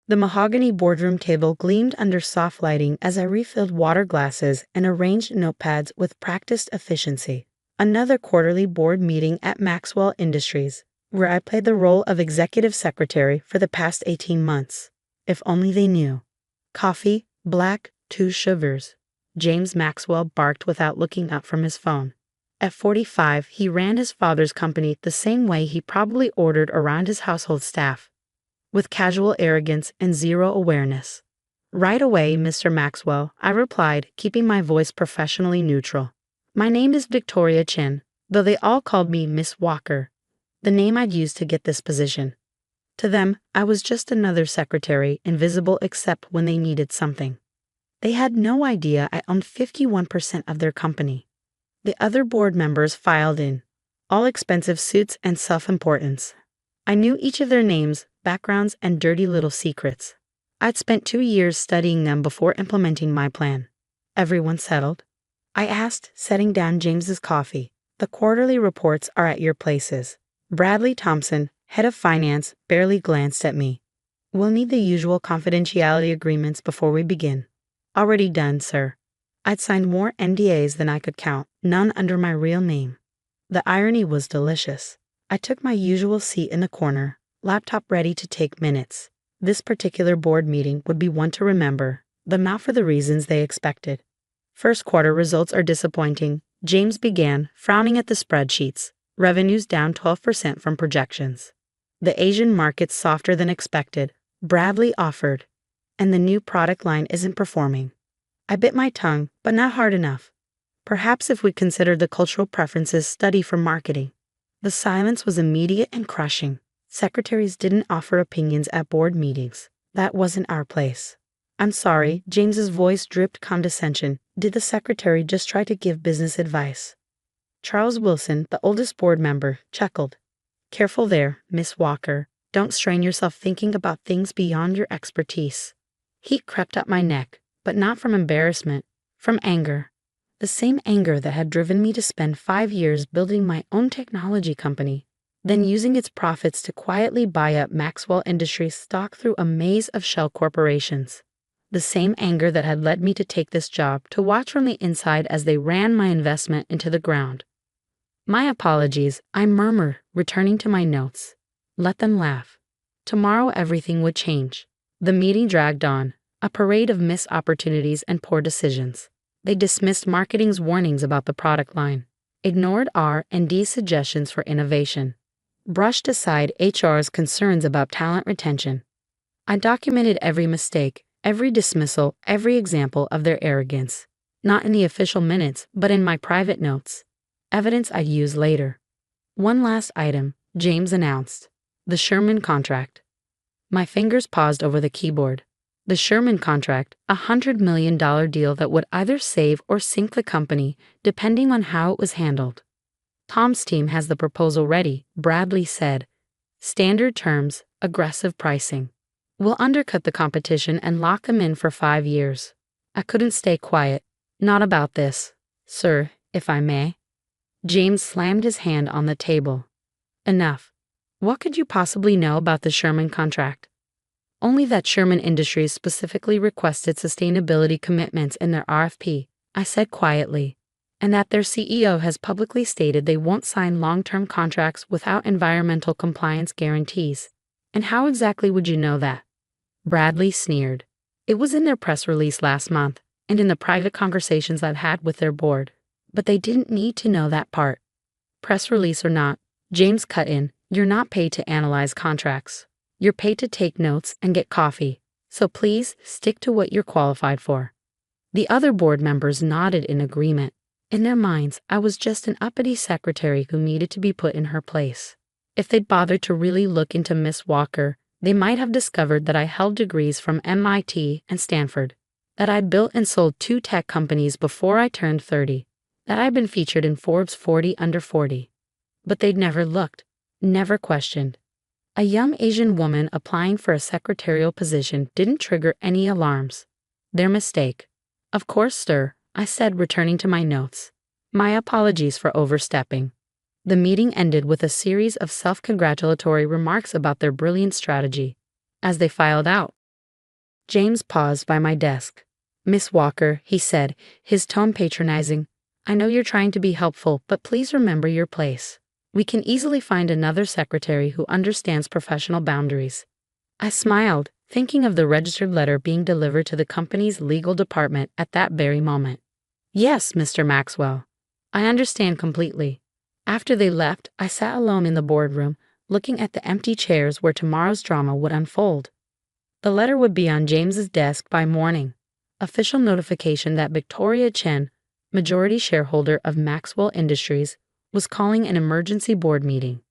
The mahogany boardroom table gleamed under soft lighting as I refilled water glasses and arranged notepads with practiced efficiency. Another quarterly board meeting at Maxwell Industries, where I played the role of executive secretary for the past 18 months. If only they knew. Coffee, black, 2 sugars. James Maxwell barked without looking up from his phone. At 45, he ran his father's company the same way he probably ordered around his household staff, with casual arrogance and zero awareness. Right away, Mr. Maxwell, I replied, keeping my voice professionally neutral. My name is Victoria Chin, though they all called me Miss Walker, the name I'd used to get this position. To them, I was just another secretary, invisible except when they needed something. They had no idea I owned 51% of their company. The other board members filed in, all expensive suits and self-importance. I knew each of their names, backgrounds, and dirty little secrets. I'd spent 2 years studying them before implementing my plan. Everyone settled? I asked, setting down James's coffee. The quarterly reports are at your places. Bradley Thompson, head of finance, barely glanced at me. We'll need the usual confidentiality agreements before we begin. Already done, sir. I'd signed more NDAs than I could count, none under my real name. The irony was delicious. I took my usual seat in the corner, laptop ready to take minutes. This particular board meeting would be one to remember, though not for the reasons they expected. First quarter results are disappointing, James began, frowning at the spreadsheets. Revenues down 12% from projections. The Asian market's softer than expected, Bradley offered, and the new product line isn't performing. I bit my tongue, but not hard enough. Perhaps if we considered the cultural preferences study for marketing. The silence was immediate and crushing. Secretaries didn't offer opinions at board meetings. That wasn't our place. I'm sorry, James's voice dripped condescension. Did the secretary just try to give business advice? Charles Wilson, the oldest board member, chuckled. Careful there, Miss Walker. Don't strain yourself thinking about things beyond your expertise. Heat crept up my neck, but not from embarrassment, from anger. The same anger that had driven me to spend 5 years building my own technology company, then using its profits to quietly buy up Maxwell Industries stock through a maze of shell corporations. The same anger that had led me to take this job to watch from the inside as they ran my investment into the ground. My apologies, I murmured, returning to my notes. Let them laugh. Tomorrow everything would change. The meeting dragged on, a parade of missed opportunities and poor decisions. They dismissed marketing's warnings about the product line, ignored R&D's suggestions for innovation, brushed aside HR's concerns about talent retention. I documented every mistake, every dismissal, every example of their arrogance, not in the official minutes, but in my private notes. Evidence I'd use later. One last item, James announced. The Sherman contract. My fingers paused over the keyboard. The Sherman contract, a $100 million deal that would either save or sink the company, depending on how it was handled. Tom's team has the proposal ready, Bradley said. Standard terms, aggressive pricing. We'll undercut the competition and lock them in for 5 years. I couldn't stay quiet. Not about this, sir, if I may. James slammed his hand on the table. Enough. What could you possibly know about the Sherman contract? Only that Sherman Industries specifically requested sustainability commitments in their RFP, I said quietly, and that their CEO has publicly stated they won't sign long-term contracts without environmental compliance guarantees. And how exactly would you know that? Bradley sneered. It was in their press release last month, and in the private conversations I've had with their board. But they didn't need to know that part. Press release or not, James cut in, you're not paid to analyze contracts. You're paid to take notes and get coffee, so please stick to what you're qualified for. The other board members nodded in agreement. In their minds, I was just an uppity secretary who needed to be put in her place. If they'd bothered to really look into Miss Walker, they might have discovered that I held degrees from MIT and Stanford, that I'd built and sold 2 tech companies before I turned 30, that I'd been featured in Forbes 40 Under 40. But they'd never looked, never questioned. A young Asian woman applying for a secretarial position didn't trigger any alarms. Their mistake. Of course, sir, I said, returning to my notes. My apologies for overstepping. The meeting ended with a series of self-congratulatory remarks about their brilliant strategy. As they filed out, James paused by my desk. "Miss Walker," he said, his tone patronizing, "I know you're trying to be helpful, but please remember your place. We can easily find another secretary who understands professional boundaries." I smiled, thinking of the registered letter being delivered to the company's legal department at that very moment. "Yes, Mr. Maxwell. I understand completely." After they left, I sat alone in the boardroom, looking at the empty chairs where tomorrow's drama would unfold. The letter would be on James's desk by morning. Official notification that Victoria Chen, majority shareholder of Maxwell Industries, was calling an emergency board meeting.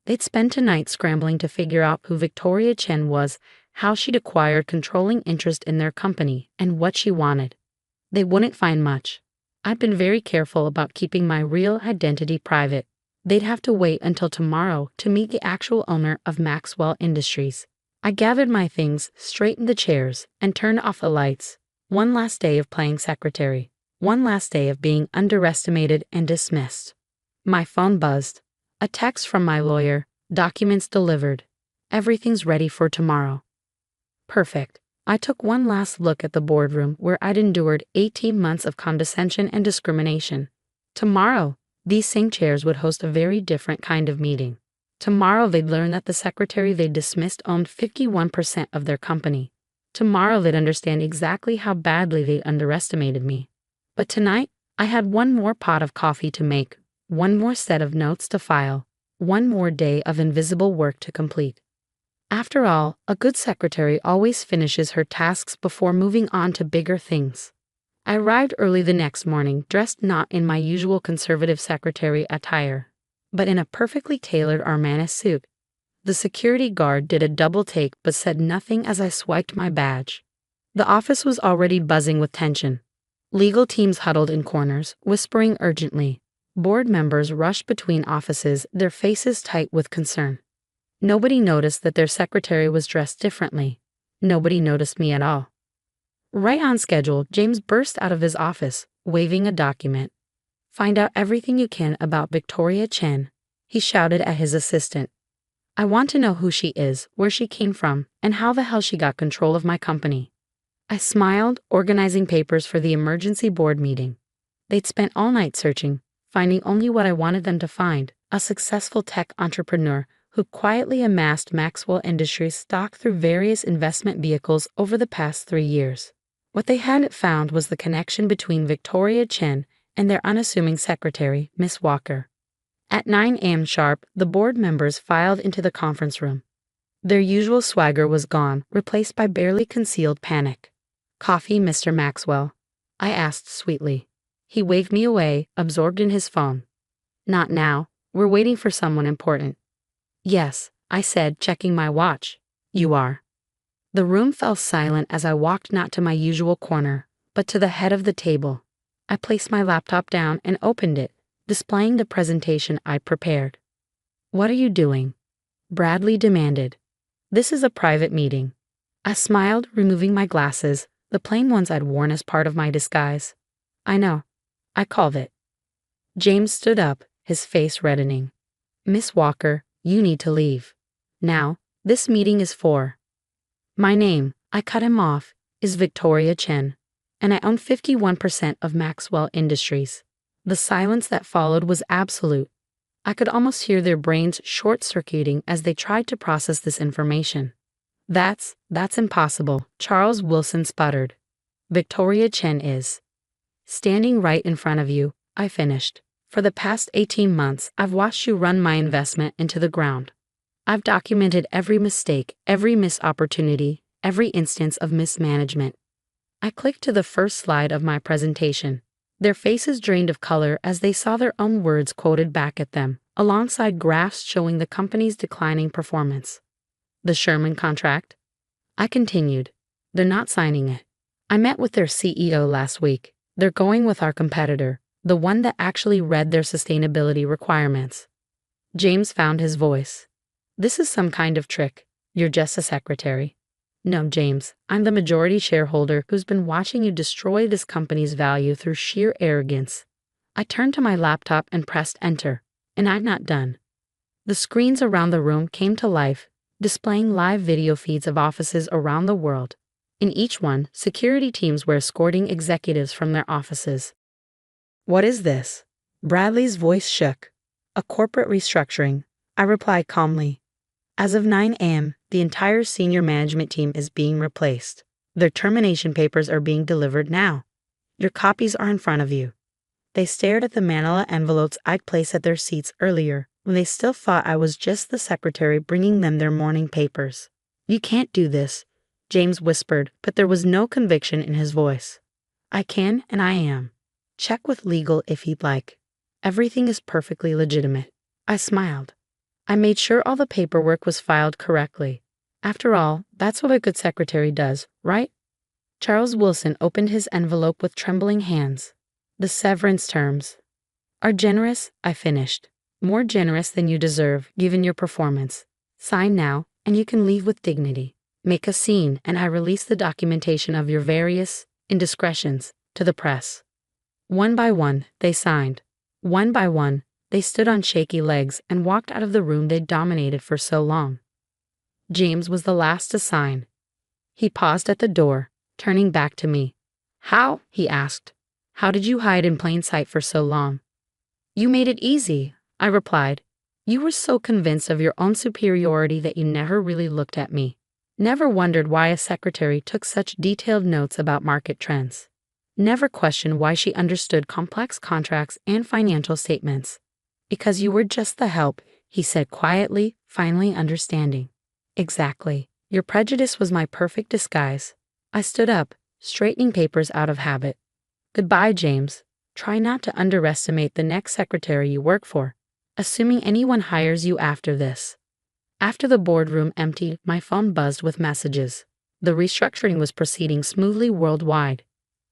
They'd spend tonight scrambling to figure out who Victoria Chen was, how she'd acquired controlling interest in their company, and what she wanted. They wouldn't find much. I'd been very careful about keeping my real identity private. They'd have to wait until tomorrow to meet the actual owner of Maxwell Industries. I gathered my things, straightened the chairs, and turned off the lights. One last day of playing secretary. One last day of being underestimated and dismissed. My phone buzzed. A text from my lawyer. "Documents delivered. Everything's ready for tomorrow." Perfect. I took one last look at the boardroom where I'd endured 18 months of condescension and discrimination. Tomorrow, these same chairs would host a very different kind of meeting. Tomorrow they'd learn that the secretary they dismissed owned 51% of their company. Tomorrow they'd understand exactly how badly they underestimated me. But tonight, I had one more pot of coffee to make, one more set of notes to file, one more day of invisible work to complete. After all, a good secretary always finishes her tasks before moving on to bigger things. I arrived early the next morning, dressed not in my usual conservative secretary attire, but in a perfectly tailored Armani suit. The security guard did a double take but said nothing as I swiped my badge. The office was already buzzing with tension. Legal teams huddled in corners, whispering urgently. Board members rushed between offices, their faces tight with concern. Nobody noticed that their secretary was dressed differently. Nobody noticed me at all. Right on schedule, James burst out of his office, waving a document. "Find out everything you can about Victoria Chen," he shouted at his assistant. "I want to know who she is, where she came from, and how the hell she got control of my company." I smiled, organizing papers for the emergency board meeting. They'd spent all night searching, finding only what I wanted them to find, a successful tech entrepreneur who quietly amassed Maxwell Industries stock through various investment vehicles over the past 3 years. What they hadn't found was the connection between Victoria Chen and their unassuming secretary, Miss Walker. At 9 a.m. sharp, the board members filed into the conference room. Their usual swagger was gone, replaced by barely concealed panic. "Coffee, Mr. Maxwell?" I asked sweetly. He waved me away, absorbed in his phone. "Not now. We're waiting for someone important." "Yes," I said, checking my watch. "You are." The room fell silent as I walked not to my usual corner, but to the head of the table. I placed my laptop down and opened it, displaying the presentation I'd prepared. "What are you doing?" Bradley demanded. "This is a private meeting." I smiled, removing my glasses, the plain ones I'd worn as part of my disguise. "I know. I called it." James stood up, his face reddening. "Miss Walker, you need to leave. Now, this meeting is for—" "My name," I cut him off, "is Victoria Chen, and I own 51% of Maxwell Industries." The silence that followed was absolute. I could almost hear their brains short-circuiting as they tried to process this information. That's impossible," Charles Wilson sputtered. "Victoria Chen is standing right in front of you," I finished. "For the past 18 months, I've watched you run my investment into the ground. I've documented every mistake, every missed opportunity, every instance of mismanagement." I clicked to the first slide of my presentation. Their faces drained of color as they saw their own words quoted back at them, alongside graphs showing the company's declining performance. "The Sherman contract?" I continued. "They're not signing it. I met with their CEO last week. They're going with our competitor, the one that actually read their sustainability requirements." James found his voice. "This is some kind of trick. You're just a secretary." "No, James, I'm the majority shareholder who's been watching you destroy this company's value through sheer arrogance." I turned to my laptop and pressed enter, and I'm not done. The screens around the room came to life, displaying live video feeds of offices around the world. In each one, security teams were escorting executives from their offices. "What is this?" Bradley's voice shook. "A corporate restructuring," I replied calmly. "As of 9 a.m., the entire senior management team is being replaced. Their termination papers are being delivered now. Your copies are in front of you." They stared at the manila envelopes I'd placed at their seats earlier, when they still thought I was just the secretary bringing them their morning papers. "You can't do this," James whispered, but there was no conviction in his voice. "I can, and I am. Check with legal if you'd like. Everything is perfectly legitimate." I smiled. I made sure all the paperwork was filed correctly. After all, that's what a good secretary does, right? Charles Wilson opened his envelope with trembling hands. "The severance terms are generous," I finished. "More generous than you deserve, given your performance. Sign now, and you can leave with dignity. Make a scene, and I release the documentation of your various indiscretions to the press." One by one, they signed. One by one, they stood on shaky legs and walked out of the room they'd dominated for so long. James was the last to sign. He paused at the door, turning back to me. "How?" he asked. "How did you hide in plain sight for so long?" "You made it easy," I replied. "You were so convinced of your own superiority that you never really looked at me. Never wondered why a secretary took such detailed notes about market trends. Never questioned why she understood complex contracts and financial statements. Because you were just the help," he said quietly, finally understanding. "Exactly. Your prejudice was my perfect disguise." I stood up, straightening papers out of habit. "Goodbye, James. Try not to underestimate the next secretary you work for, assuming anyone hires you after this." After the boardroom emptied, my phone buzzed with messages. The restructuring was proceeding smoothly worldwide.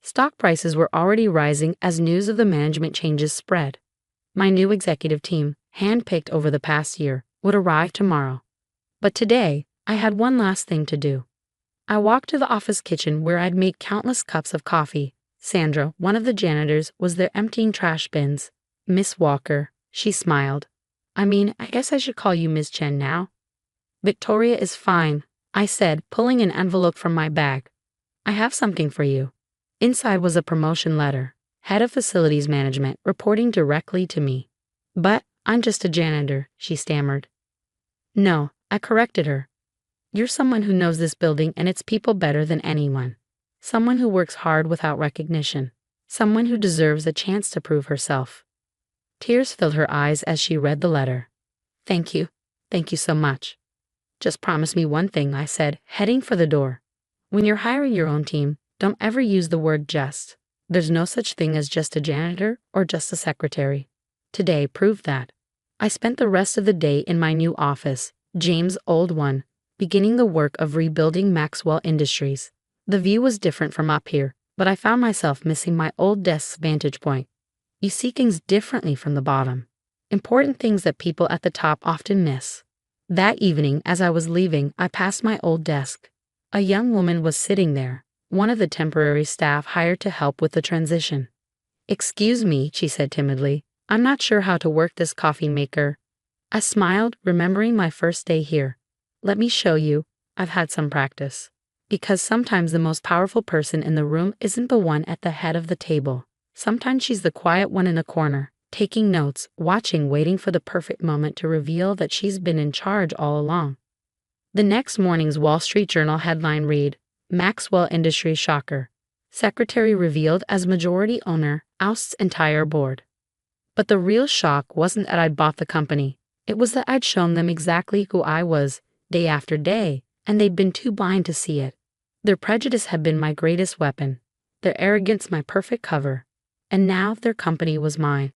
Stock prices were already rising as news of the management changes spread. My new executive team, handpicked over the past year, would arrive tomorrow. But today, I had one last thing to do. I walked to the office kitchen where I'd made countless cups of coffee. Sandra, one of the janitors, was there emptying trash bins. "Miss Walker," she smiled. I guess I should call you Ms. Chen now." "Victoria is fine," I said, pulling an envelope from my bag. "I have something for you." Inside was a promotion letter. Head of Facilities Management, reporting directly to me. "But I'm just a janitor," she stammered. "No," I corrected her. "You're someone who knows this building and its people better than anyone. Someone who works hard without recognition. Someone who deserves a chance to prove herself." Tears filled her eyes as she read the letter. "Thank you. Thank you so much." "Just promise me one thing," I said, heading for the door. "When you're hiring your own team, don't ever use the word just. There's no such thing as just a janitor or just a secretary. Today proved that." I spent the rest of the day in my new office, James' old one, beginning the work of rebuilding Maxwell Industries. The view was different from up here, but I found myself missing my old desk's vantage point. You see things differently from the bottom. Important things that people at the top often miss. That evening, as I was leaving, I passed my old desk. A young woman was sitting there, one of the temporary staff hired to help with the transition. "Excuse me," she said timidly. "I'm not sure how to work this coffee maker." I smiled, remembering my first day here. "Let me show you. I've had some practice." Because sometimes the most powerful person in the room isn't the one at the head of the table. Sometimes she's the quiet one in a corner, taking notes, watching, waiting for the perfect moment to reveal that she's been in charge all along. The next morning's Wall Street Journal headline read, "Maxwell Industries Shocker. Secretary revealed as majority owner, ousts entire board." But the real shock wasn't that I'd bought the company. It was that I'd shown them exactly who I was, day after day, and they'd been too blind to see it. Their prejudice had been my greatest weapon, their arrogance my perfect cover, and now their company was mine.